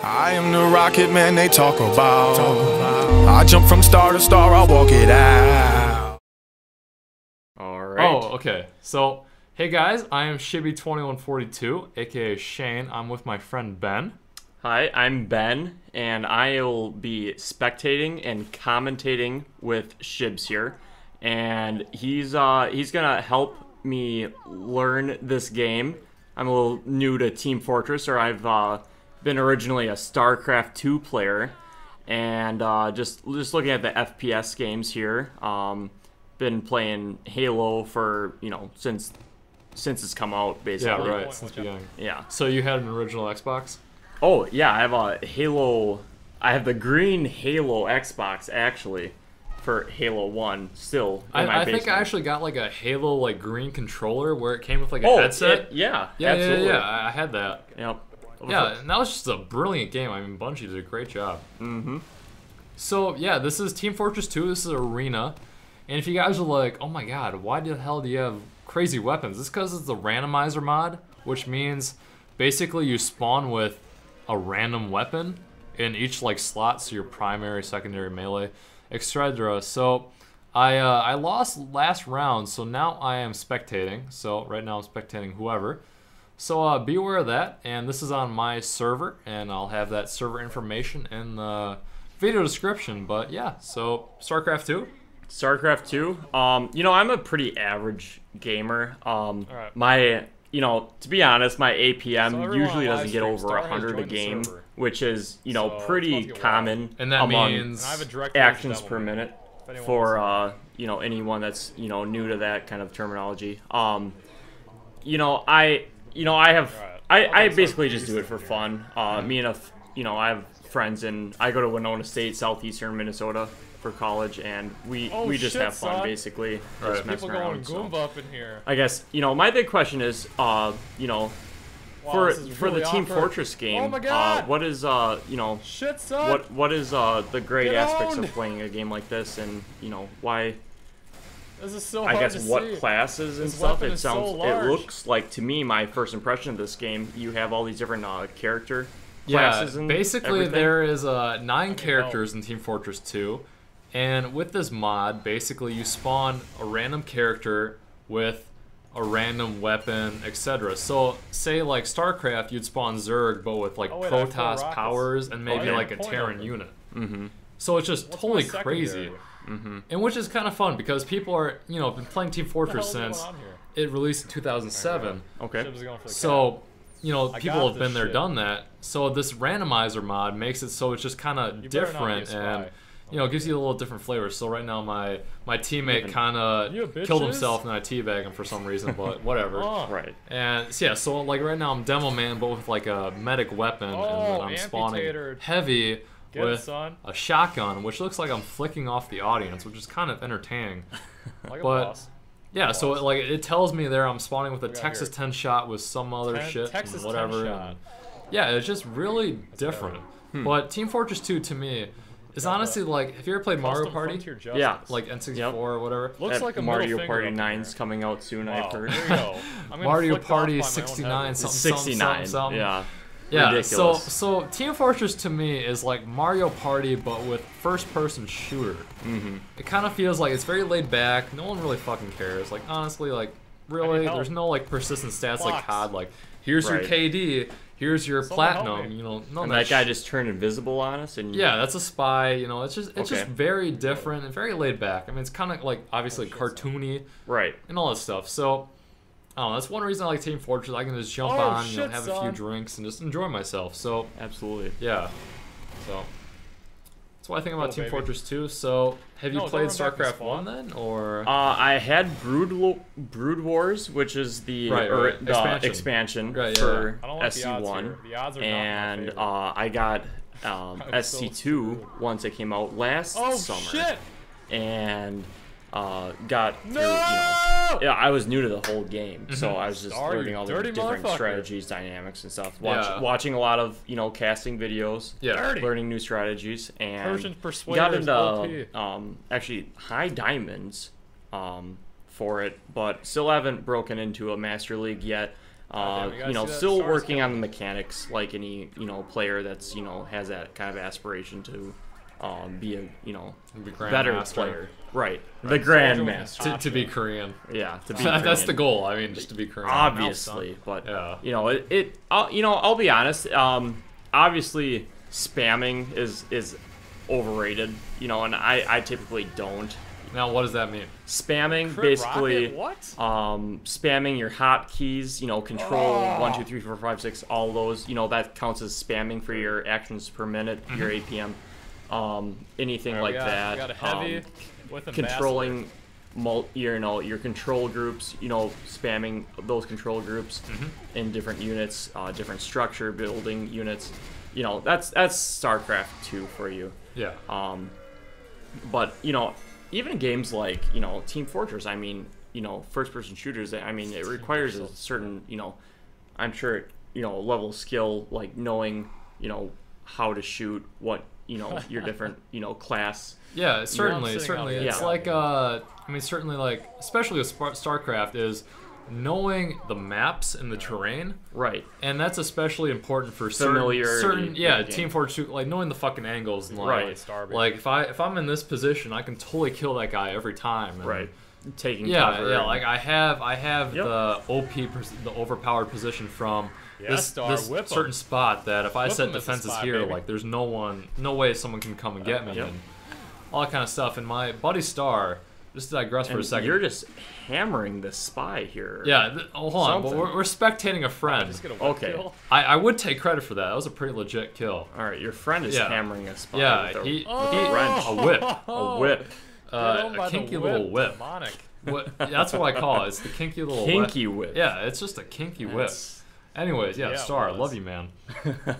I am the rocket man they talk about. I jump from star to star, I walk it out. Alright. Oh, okay. So, hey guys, I am Shibby2142, aka Shane. I'm with my friend Ben. Hi, I'm Ben, and I will be spectating and commentating with Shibs here. And he's gonna help me learn this game. I'm a little new to Team Fortress, or I've been originally a Starcraft 2 player, and just looking at the FPS games here. Been playing Halo for since it's come out, basically. Yeah, right. Since the beginning. Yeah. So you had an original Xbox? Oh yeah, I have a Halo. I have the green Halo Xbox actually for Halo 1 still. I think I actually got like a Halo like green controller where it came with like a headset. Yeah, absolutely. Yeah, I had that. Yep. Yeah, and that was just a brilliant game. I mean, Bungie did a great job. Mm-hmm. So, yeah, this is Team Fortress 2. This is Arena. And if you guys are like, oh my god, why the hell do you have crazy weapons? It's because it's the randomizer mod, which means basically you spawn with a random weapon in each like slot, so your primary, secondary, melee, etc. So, I lost last round, so now I am spectating. So, right now I'm spectating whoever. So be aware of that, and this is on my server, and I'll have that server information in the video description. But yeah, so StarCraft 2. StarCraft 2. I'm a pretty average gamer. My, to be honest, my APM usually doesn't get over 100 a game, which is, pretty common and that among means actions per minute for, anyone that's, new to that kind of terminology. I basically just do it for fun. Me and I have friends, and I go to Winona State, southeastern Minnesota, for college, and we just have fun, basically. Just messing around. Goomba up in here. I guess my big question is, for the Team Fortress game, what is Shit, son. what is the great aspects of playing a game like this, and why? This is so I hard guess to what see. classes and This stuff. weapon It is so sounds. It large. looks like to me, my first impression of this game, you have all these different character Yeah, classes and basically everything. there is 9 characters in Team Fortress 2, and with this mod, basically you spawn a random character with a random weapon, etc. So, say like StarCraft, you'd spawn Zerg, but with like wait, I have 4 Protoss rockets. powers and maybe yeah. like a Point Terran open. unit. Mm-hmm. So it's just What's totally my crazy. secondary? Mm-hmm. And which is kind of fun because people are, been playing Team Fortress What the hell is since going on here? it released in 2007. Okay. Shibs is going for the So, I people got have been this there, shit. done that. So this randomizer mod makes it so it's just kind of You better not be a different, spy. and gives you a little different flavor. So right now my teammate kind You of killed bitches? himself and I teabagged him for some reason, but whatever. Oh. Right. And so, yeah, so like right now I'm demo man, but with like a medic weapon, and then I'm spawning amputator. heavy Get it, with son. a shotgun, which looks like I'm flicking off the audience, which is kind of entertaining. Like a but- boss. Yeah, so like it tells me there I'm spawning with a got Texas here? 10 shot with some other shit Texas and whatever. 10 shot. and- yeah, it's just really different. But Team Fortress 2 to me is honestly like, have you ever played Mario Custom Party? Frontier Justice. Yeah. Like N64 Yep. or whatever? Looks That like a Mario middle finger Party up in 9's here. coming out soon. I've Wow, heard. there you go. I'm gonna Mario flick off Party by my own 69 head. something, 69. something. Yeah. Yeah, Ridiculous. so Team Fortress to me is like Mario Party, but with first-person shooter. Mm-hmm. It kind of feels like it's very laid back. No one really fucking cares. Like honestly, like really, help. there's no like persistent stats like Fox. COD. Like here's your Right. KD, here's your Someone help platinum. me. No And that that guy sh- just turned invisible on us, and Yeah, that's a spy. It's just Okay. very different and very laid back. I mean, it's kind of like obviously cartoony right. and all that stuff. So. I don't know, that's one reason I like Team Fortress. I can just jump Oh, on, shit, have a few son. drinks, and just enjoy myself. So, Absolutely. yeah. So that's what I think about Cool, Team baby. Fortress 2. So have you No, played don't run back this StarCraft far. 1 then, or I had Brood Wars, which is the, Right, or right. the Expansion. expansion Right, yeah. for I don't like the odds SC1, here. The odds are not in my and favor. I got I'm so SC2 screwed. once it came out last Oh summer, shit! and got through, No! yeah, I was new to the whole game, so I was just Sorry, learning all the dirty different motherfucker. strategies, dynamics, and stuff. Yeah. Watching a lot of casting videos, yeah, Dirty. learning new strategies, and Persian Persuader got is into OP. actually high diamonds for it, but still haven't broken into a Master League yet. damn, you guys see that? Still Stars working on the killing. mechanics like any player that's has that kind of aspiration to be a Be better Grandmaster. player. Right. The Soldier with Grandmaster. To be Korean. Yeah, to be That's Korean. the goal. I mean, just to be Korean. Obviously, but Yeah. I'll be honest. Obviously, spamming is overrated. And I typically don't. Now, what does that mean? Spamming Crit basically, rocket? What? spamming your hotkeys. Control 1, 2, 3, 4, 5, 6. All those. That counts as spamming for your actions per minute, your APM. Anything like that. We got a heavy with ambassador. Controlling your control groups, spamming those control groups in different units, different structure building units. That's StarCraft 2 for you. Yeah. But even games like Team Fortress, I mean, first person shooters, I mean, it requires a certain, I'm sure, level of skill, like knowing, how to shoot, what, your different, class. Yeah, certainly. sitting out here. It's Yeah. like, I mean, certainly, like, especially with StarCraft, is knowing the maps and the terrain, Right. and that's especially important for certain, Familiarity with the game. Team Fortress, like knowing the fucking angles and like, Right. Starbase. like if I'm in this position, I can totally kill that guy every time. And Right. Taking Yeah, cover. yeah. and- Like I have Yep. the the overpowered position from Yeah, this, Star, this whip 'em. certain spot that if I Whip set 'em as a defenses spy, here, baby. like there's no way someone can come and get me Yep. and all that kind of stuff. And my buddy Star, just to digress for a And second. you're just hammering the spy here. Yeah, hold on. But Something. we're spectating a friend. Just get a whip Okay. kill. I would take credit for that. That was a pretty legit kill. All right, your friend is Yeah. hammering a spy Yeah, with a, he with a wrench. a whip, A whip. Get owned by a the kinky little whip. Demonic. That's what I call it. It's the kinky little Kinky whip. whip. Yeah, it's just a kinky whip. That's- Anyways, yeah, Yeah, it Star, was. love you, man.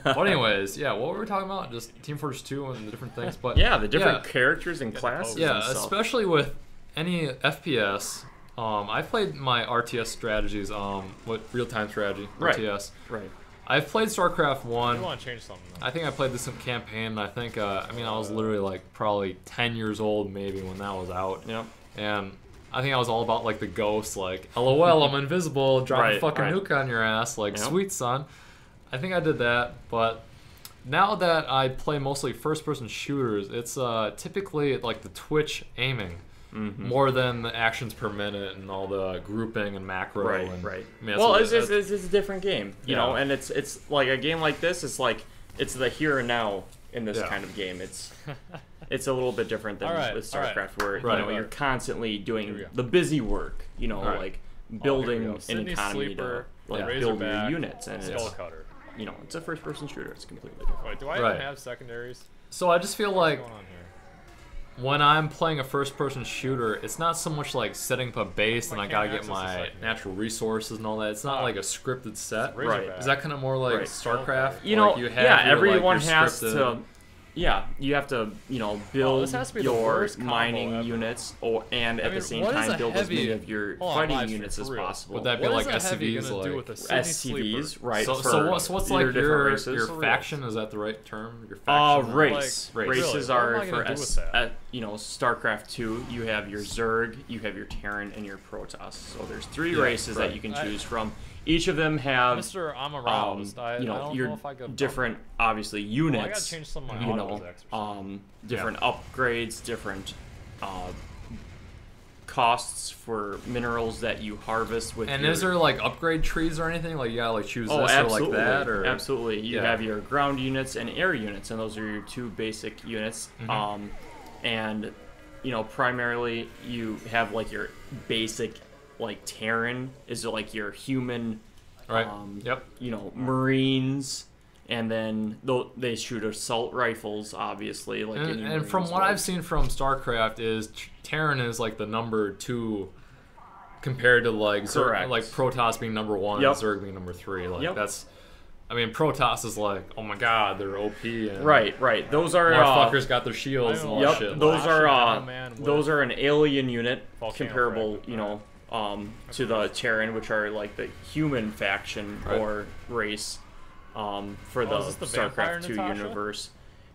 But anyways, yeah, what were we talking about? Just Team Fortress 2 and the different things. But Yeah, the different yeah, characters and classes. yeah, and stuff. especially with any FPS. I played my RTS strategies, what real-time strategy, Right. RTS. Right. I've played StarCraft I 1. want to change something. Though. I think I played this in campaign. And I think, I was literally like probably 10 years old maybe when that was out. Yep. And I think I was all about like the ghost, like, LOL, I'm invisible, drop a Right, fucking right. nuke on your ass, like, Yep. sweet son. I think I did that, but now that I play mostly first-person shooters, it's typically like the twitch aiming more than the actions per minute and all the grouping and macro. Right. and, Right. I mean, that's Well, what- it's a different game, you Yeah. know, and it's like a game like this. It's like it's the here and now in this Yeah. kind of game. It's a little bit different than All right, with all right. StarCraft, where Right. you know you're constantly Here we doing go. the busy work, All right. like Oh, building here we go. an Sydney economy Sleeper, to like yeah. build your Razorback, units, and Skull it's Cutter. it's a first-person shooter. It's completely different. Wait, do I Right. even have secondaries? So I just feel like What's going on here? when I'm playing a first-person shooter, it's not so much like setting up a base and I I gotta can't get access the my second. natural resources and all that. It's not Ah. like a scripted set. Razorback. Is that kind of more like Right. StarCraft? You Like know, you have yeah, your, everyone like, your has scripted- to. Yeah, you have to, build this has to be the your worst combo mining ever. units, and at mean, the same what is time a build as heavy- many of your Hold on, fighting live units stream, as for real. possible. Would that be What like is a heavy SCVs? gonna do Like with a Sydney SCVs, Sleeper? right? so for what's your like different your races. your For real. faction? Is that the right term? Your faction? Race. Like, Races really, what are am I for gonna do with that? StarCraft 2. You have your Zerg, you have your Terran, and your Protoss. So there's three Yeah, races right. that you can choose from. Each of them have Mr. I'm aroused. I don't your know if I could different, obviously, Well, I units. gotta change some of my you autos know, exercise. different upgrades, different costs for minerals that you harvest with. And your, is there like upgrade trees or anything? Like you gotta like choose Oh, this absolutely, or like that, or absolutely. You Yeah. have your ground units and air units, and those are your two basic units. Mm-hmm. And primarily you have like your basic, like Terran is like your human, right? Yep. Marines, and then they shoot assault rifles, obviously. Like any And from Marines what would. I've seen from StarCraft, is Terran is like the number 2 compared to like Correct. like Protoss being number 1 Yep. and Zerg being number 3. Like Yep. that's, I mean, Protoss is like, oh my god, they're OP. And Right. Those are motherfuckers got their shields and all Yep, that shit. those Flashing are down, man, with those are an alien unit volcano comparable, fragment. to the Terran, which are like the human faction Right. or race for the is this the vampire StarCraft 2 Natasha? universe.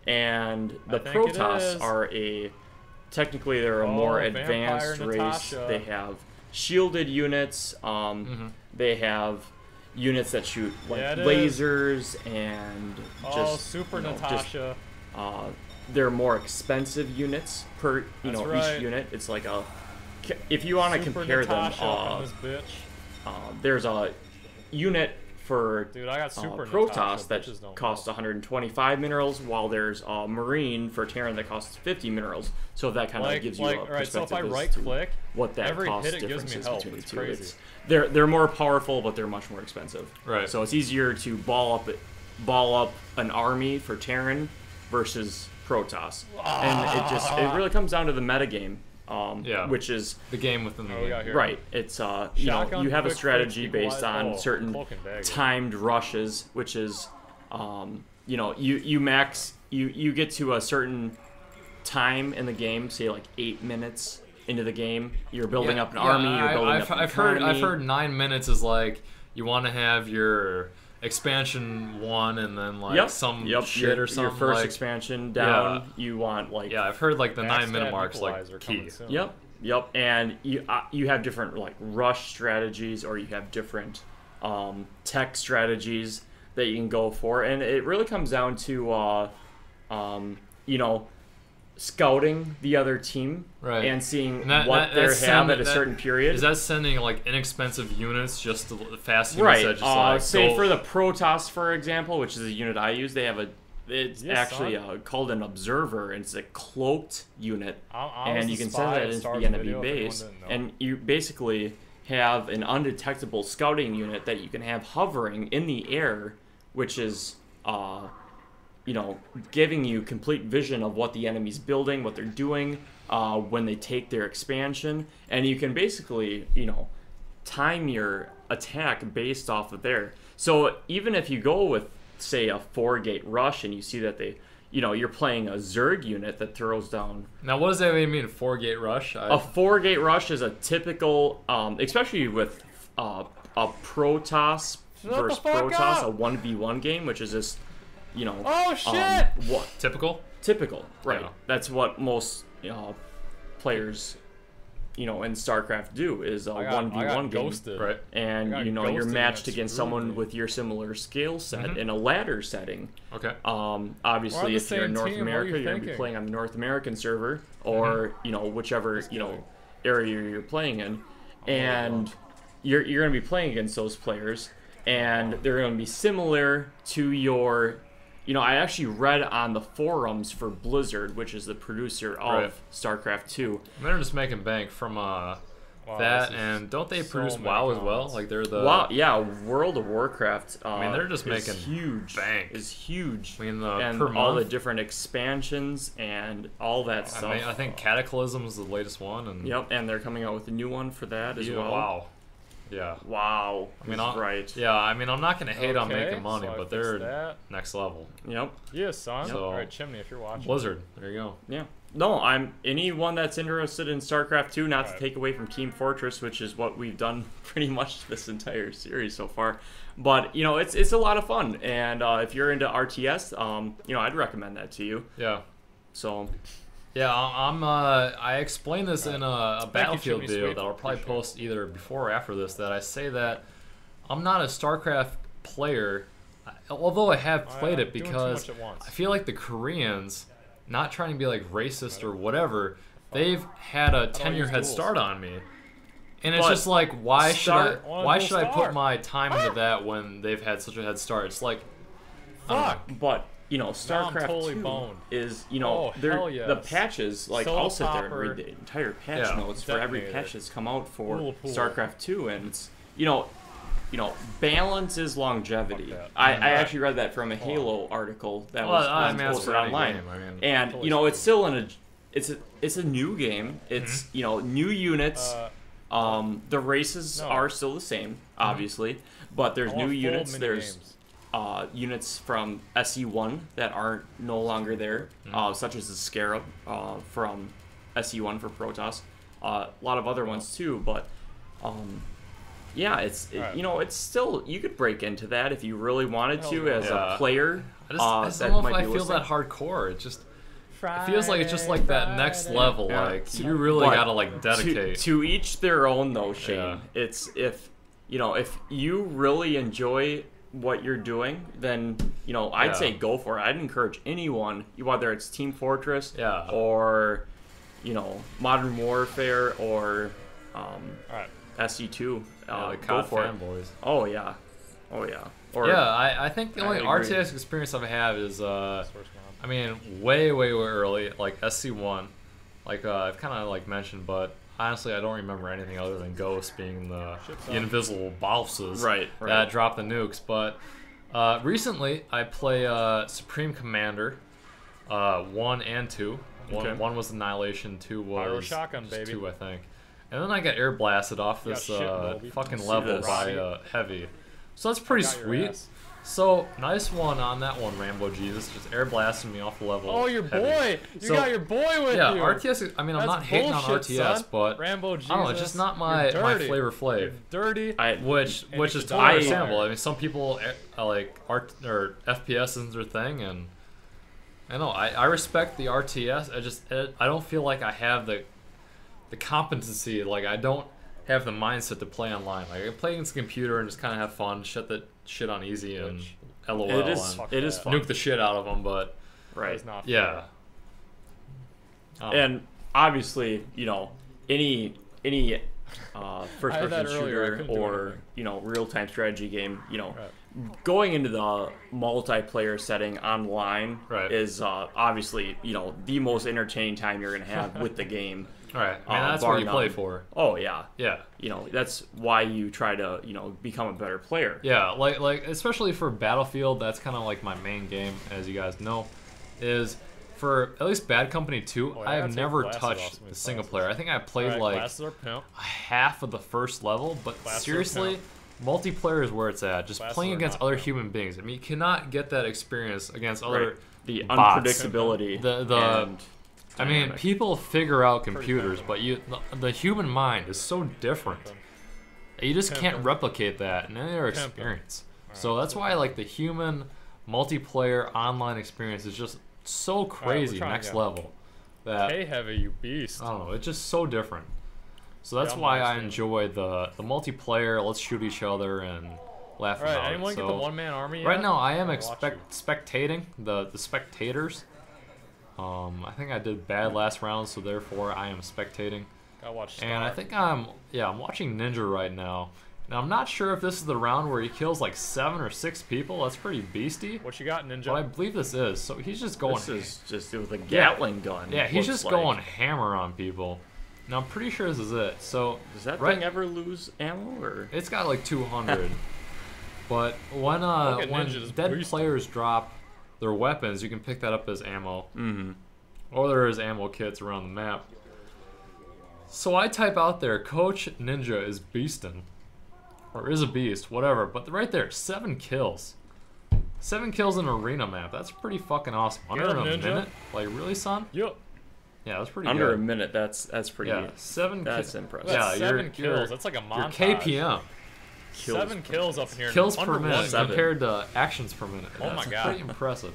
And the I think it Protoss is. are technically they're a more vampire advanced race. Natasha. They have shielded units. They have units that shoot like Yeah, it lasers and just Super you know, Natasha. they're more expensive units per That's right. each unit. It's like if you want to Super compare Natasha them, on this bitch. there's a unit for Dude, I got Super Protoss Natasha, that bitches don't costs know. 125 minerals, while there's a Marine for Terran that costs 50 minerals. So that kind of gives you a all right, so perspective if I as right to click, what that every cost hit it gives difference me is health. between the It's two. crazy. They're more powerful, but they're much more expensive. Right. So it's easier to ball up an army for Terran versus Protoss, and it really comes down to the metagame. Which is the game within the game. Here. right. It's you know, Shotgun, you have a quick strategy fix, based on equalize- certain cloak and dagger. timed rushes, which is you know, you get to a certain time in the game, say like 8 minutes into the game, you're building up an army, you're building up an economy. I've heard 9 minutes is like you want to have your expansion 1 and then like some shit or something. Your first like, expansion down, you want like I've heard like the 9 minute Backstab mark's like equalizer key. coming soon. Yep, and you have different like rush strategies, or you have different tech strategies that you can go for, and it really comes down to you know, scouting the other team and seeing what they have at a certain period. Is that sending like inexpensive units, just fast units Right. that just like say go... for the Protoss, for example, which is a unit I use, they have it's Yes, actually son. called an observer, and it's a cloaked unit, I was and the you can spy send that at into Star's the enemy video, if anyone base, didn't know. and you basically have an undetectable scouting unit that you can have hovering in the air, which is you know, giving you complete vision of what the enemy's building, what they're doing, when they take their expansion, and you can basically, you know, time your attack based off of there. So even if you go with, say, a 4-gate rush, and you see that they, you know, you're playing a Zerg unit that throws down. Now, what does that even mean? 4-gate rush? A 4-gate rush is a typical, especially with a Protoss versus Protoss, a 1v1 game, which is just, you know, Oh shit! what Typical? typical, right? Yeah. That's what most players, you know, in Starcraft do, is a 1v1 game. Ghosted. Right. And I got you know, you're ghosted matched and against screwed someone me. with your similar skill set in a ladder setting. Okay. Obviously, the if you're in same North team, what are America, you you're gonna be thinking? playing on the North American server, or you know, whichever area you're playing in, and you're gonna be playing against those players, and they're gonna be similar to your. You know, I actually read on the forums for Blizzard, which is the producer of Starcraft 2. They're just making bank from that, this is and don't they so produce many WoW as well? comments. Like they're the Wow, yeah, World of Warcraft. I mean, they're just is making huge. bank. Is huge. I mean, and per all the month. different expansions and all that stuff. I think Cataclysm is the latest one, and Yep, and they're coming out with a new one for that as yeah, well. wow, yeah. Wow. I mean, is right. Yeah, I mean, I'm not gonna hate on Okay, making money, so I but fixed they're that. next level. Yep. Yeah, son. So- All right, Chimney, if you're watching. Blizzard, there you go. Yeah. No, I'm anyone that's interested in StarCraft 2, not to Right. take away from Team Fortress, which is what we've done pretty much this entire series so far. But you know, it's a lot of fun, and if you're into RTS, you know, I'd recommend that to you. Yeah. So, Yeah, I explained this in a Battlefield Jimmy video Sweet. that I'll probably Appreciate it. post either before or after this, that I say that I'm not a StarCraft player, although I have played it, doing too because much at once. I feel like the Koreans, not trying to be like racist or whatever, they've had a 10-year use head duels. start on me. And it's But just like, why should I Star. put my time into that when they've had such a head start? It's like, I don't know. Fuck. but you know, Now I'm StarCraft totally 2 boned. is, you know, Oh, they're hell yes. the patches. Like, Solo I'll sit there and popper. read the entire patch Yeah. notes for every Detonator. patch that's come out for Pool. StarCraft 2, and it's, you know, balance is longevity. Fuck that. I actually read that from a Halo article that Well, was I mean, that's posted for any online, game, I mean, and totally you know, it's screwed. still it's a new game. It's you know, new units. The races no. are still the same, obviously, but there's I new want full units. mini There's games. units from SE1 that aren't no longer there, such as the Scarab from SE1 for Protoss. A lot of other ones too, but yeah, Alright. you know, it's still, you could break into that if you really wanted to Hell as yeah. a player. I just that don't know might if be I feel listening. that hardcore. It just it feels like it's just like that next level. Yeah. Like you really But gotta like dedicate. To each their own, though, Shane. Yeah. It's if if you really enjoy what you're doing, then I'd say go for it. I'd encourage anyone, whether it's Team Fortress or Modern Warfare or SE2, go for it. Fanboys. Oh yeah. Or, I think the only RTS experience I've had is way early, like SC1, like I've kind of like mentioned, but honestly I don't remember anything other than Ghost being the invisible bosses that drop the nukes. But recently I play Supreme Commander 1 and 2. One was Annihilation, 2 was Shotgun, baby. 2, I think. And then I got air blasted off this fucking level by Heavy. So that's pretty sweet. So, nice one on that one, Rambo Jesus. Just air blasting me off the level. Oh, your Heavy. boy! You got your boy with you! Yeah, RTS, I mean, I'm not hating on RTS, son. but Rambo Jesus, I don't know, it's just not my flavor flav. You're dirty. Which is totally understandable. I mean, some people like art or FPS isn't their thing, and I know I respect the RTS. I don't feel like I have the competency. Like I don't have the mindset to play online. Like I play against the computer and just kind of have fun, shut that shit on easy and LOL. It is fun. Nuke the shit out of them, but yeah. And obviously, any first-person shooter or real-time strategy game, going into the multiplayer setting online is obviously the most entertaining time you're gonna have with the game. Right. I mean, that's what you play for. Oh yeah. Yeah. That's why you try to become a better player. Yeah, like especially for Battlefield, that's kind of like my main game, as you guys know, is for at least Bad Company 2. I have never touched the single player. I think I played like half of the first level, but seriously, multiplayer is where it's at. Just playing against other human beings. I mean, you cannot get that experience against other the bots. unpredictability. I mean, people figure out computers, but the human mind is so different. You just can't replicate that in any other experience. So that's why like the human multiplayer online experience is just so crazy, next level. That Heavy, you beast. I don't know, it's just so different. So that's why I enjoy the multiplayer. Let's shoot each other and laugh about it. Anyone get the one-man army yet? Right now, I am spectating the spectators. I think I did bad last round, so therefore I am spectating. And I think I'm watching Ninja right now. Now I'm not sure if this is the round where he kills like 7 or 6 people. That's pretty beasty. What you got, Ninja? But I believe this is. So he's just going. This is just with a Gatling gun. Yeah, he's just going hammer on people. Now I'm pretty sure this is it. So does that thing ever lose ammo or? It's got like 200. But when dead players drop their weapons, you can pick that up as ammo. Or there is ammo kits around the map. So I type out there, Coach Ninja is beastin'. Or is a beast, whatever. But right there, 7 kills. 7 kills in an arena map. That's pretty fucking awesome. Under a minute? Like, really, son? Yep. Yeah, that's pretty Under good. a minute, that's pretty good. 7 That's impressive. Yeah, 7 kills. That's like a montage. KPM. 7 kills up here. Kills per under minute 1 compared to actions per minute. Oh my god. Pretty impressive.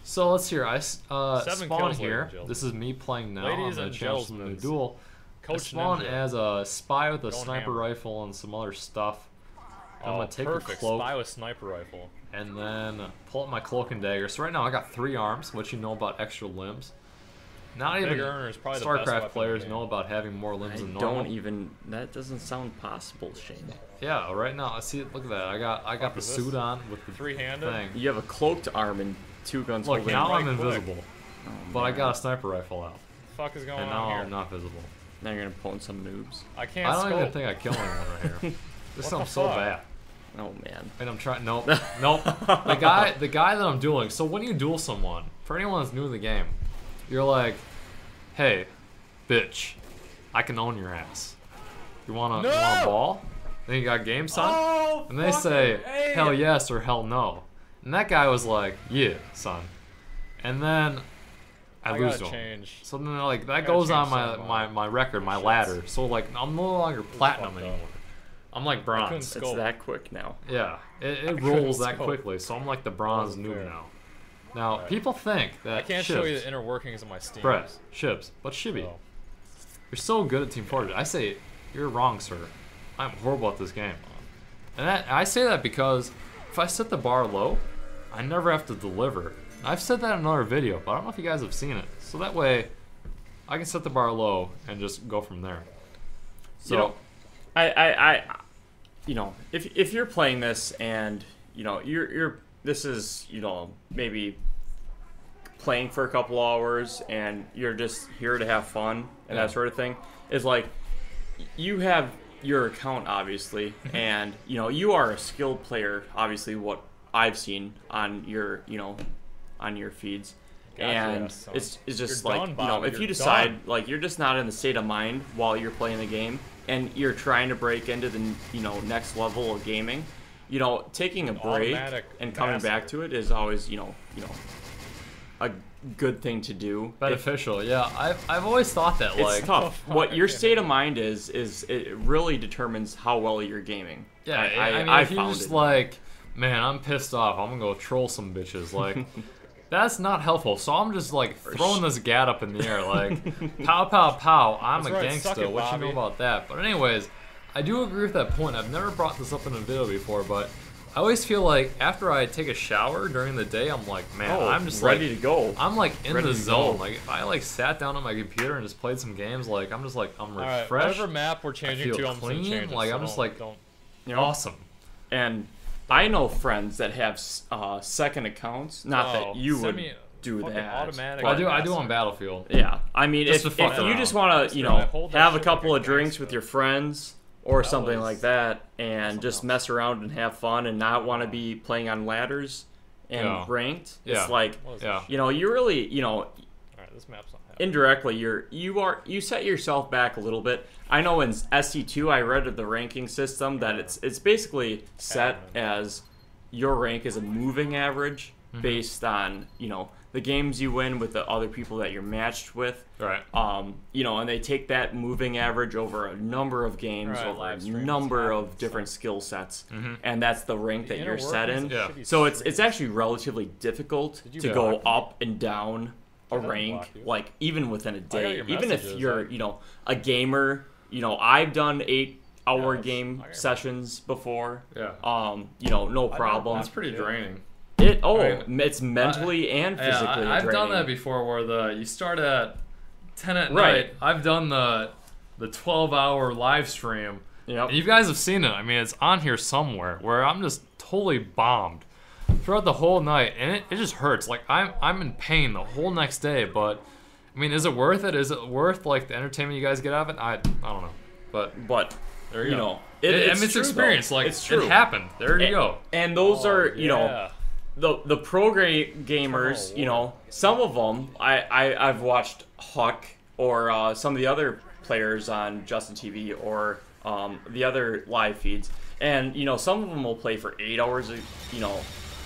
So let's hear. I spawn here. Gentlemen. This is me playing now. Ladies I'm and gonna challenge them to a gentlemen. duel. I Coach spawn Ninja. as a spy with a Going sniper hammer. rifle and some other stuff. I'm gonna take perfect. a cloak Spy with sniper rifle. and then pull up my cloak and dagger. So right now I got 3 arms, which you know about extra limbs. Not Big even Earner is probably the best weapon Starcraft in players the game. know about having more limbs I than normal. don't even. That doesn't sound possible, Shane. Yeah, right now I see. Look at that. I got the is this? suit on with the Three-handed? thing. You have a cloaked arm and 2 guns. Look, holding now right I'm quick. invisible, Oh, but I man. got a sniper rifle out, What the fuck is going and on now here? I'm not visible. Now you're gonna pull some noobs. I can't I don't scope. even think I killed anyone right here. This What sounds the so fuck? bad. Oh man. And I'm trying. Nope. Nope. The guy that I'm dueling. So when you duel someone, for anyone that's new to the game, you're like, hey, bitch, I can own your ass. You wanna ball? Then you got game, son? Oh, And they say, hell yes or hell no. And that guy was like, yeah, son. And then I lose gotta to him. change. So then like that gotta goes on change my record, my ladder. So like I'm no longer platinum fucked up. anymore. I'm like bronze. Scope. It's that quick now. Yeah, it couldn't rolls that scope. quickly. So I'm like the bronze Wasn't noob fair. now. Now people think that I can't Shibs, show you the inner workings of my Steam. Brett, Shibs, but Shibby, Oh. you're so good at Team Fortress. I say you're wrong, sir. I'm horrible at this game. And I say that because if I set the bar low, I never have to deliver. I've said that in another video, but I don't know if you guys have seen it. So that way, I can set the bar low and just go from there. So, you know, if you're playing this and you know this is maybe playing for a couple hours and you're just here to have fun and that sort of thing, is like you have your account obviously, and you are a skilled player. Obviously, what I've seen on your on your feeds. Gotcha, and it's just you're like, done, if you decide like you're just not in the state of mind while you're playing the game and you're trying to break into the next level of gaming, taking a break and coming back to it is always a good thing to do. Beneficial, yeah. I've always thought that. It's tough. What your state of mind is it really determines how well you're gaming. Yeah, I mean, if you're just like, man, I'm pissed off, I'm gonna go troll some bitches, like. That's not helpful. So I'm just like throwing this gat up in the air, like pow pow pow. I'm a gangster. What you know about that? But anyways, I do agree with that point. I've never brought this up in a video before, but I always feel like after I take a shower during the day, I'm like, man, I'm just ready to go. I'm like in the zone. Like if I like sat down on my computer and just played some games, like I'm just like I'm refreshed. Right, whatever map we're changing to, I'm clean. Like I'm just like awesome. And I know friends that have second accounts. Not that you would do that. Automatic. Well, I do on Battlefield. Yeah, I mean, if you just want to, have a couple of drinks with your friends or something like that, and just mess around and have fun, and not want to be playing on ladders and ranked, it's like, you really, this map's not indirectly, you set yourself back a little bit. I know in SC2 I read the ranking system that it's basically set as your rank is a moving average based on the games you win with the other people that you're matched with. Right. And they take that moving average over a number of games, over a number of different skill sets, and that's the rank that you're set in. Yeah. So it's actually relatively difficult to go up and down a rank, like even within a day. Even if you're a gamer. I've done 8-hour game sessions before. Yeah. No problem. That's pretty draining. It's mentally and physically draining. I've done that before where you start at 10 at night. I've done the 12-hour live stream. Yep. And you guys have seen it. I mean, it's on here somewhere where I'm just totally bombed throughout the whole night, and it just hurts. Like I'm in pain the whole next day, but I mean, is it worth it? Is it worth like the entertainment you guys get out of it? I don't know, but there you go. It's experience. Like it's true. It happened. There you go. And those are the pro gamers. Some of them I've watched Huck or some of the other players on Justin TV or the other live feeds, and some of them will play for 8 hours.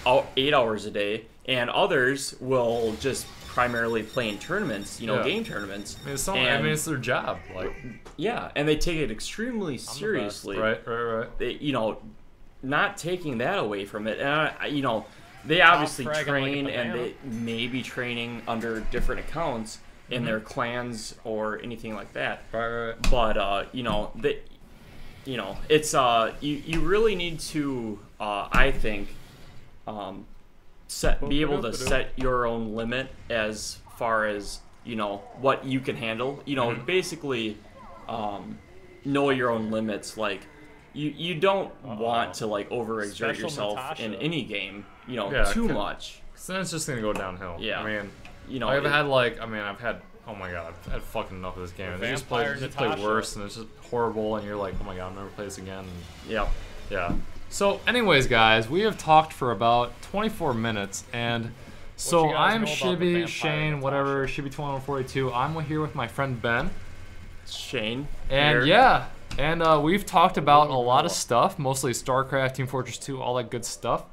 8 hours a day, and others will just primarily play in tournaments, game tournaments. I mean, it's their job. Like, yeah, and they take it extremely seriously. Right. They, not taking that away from it, and they obviously train, and they may be training under different accounts in their clans or anything like that. Right. But it's you really need to, I think, be able to set your own limit as far as what you can handle. Basically, know your own limits. Like you don't want to like overexert yourself in any game. Too much. So then it's just gonna go downhill. Yeah. I mean, I've had. Oh my god, I've had fucking enough of this game. They just play worse, and it's just horrible. And you're like, oh my god, I'll never play this again. And yeah. So, anyways, guys, we have talked for about 24 minutes, and so I'm Shibby, Shane, whatever, Shibby2142. I'm here with my friend Ben. Shane. And we've talked about a lot of stuff, mostly Starcraft, Team Fortress 2, all that good stuff.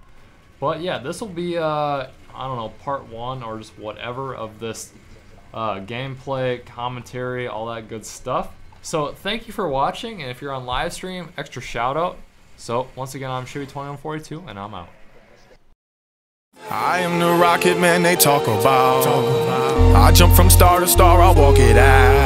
But yeah, this will be, I don't know, part 1 or just whatever of this gameplay, commentary, all that good stuff. So thank you for watching, and if you're on live stream, extra shout out. So once again, I'm Shibby2142, and I'm out. I am the rocket man they talk about. I jump from star to star, I walk it out.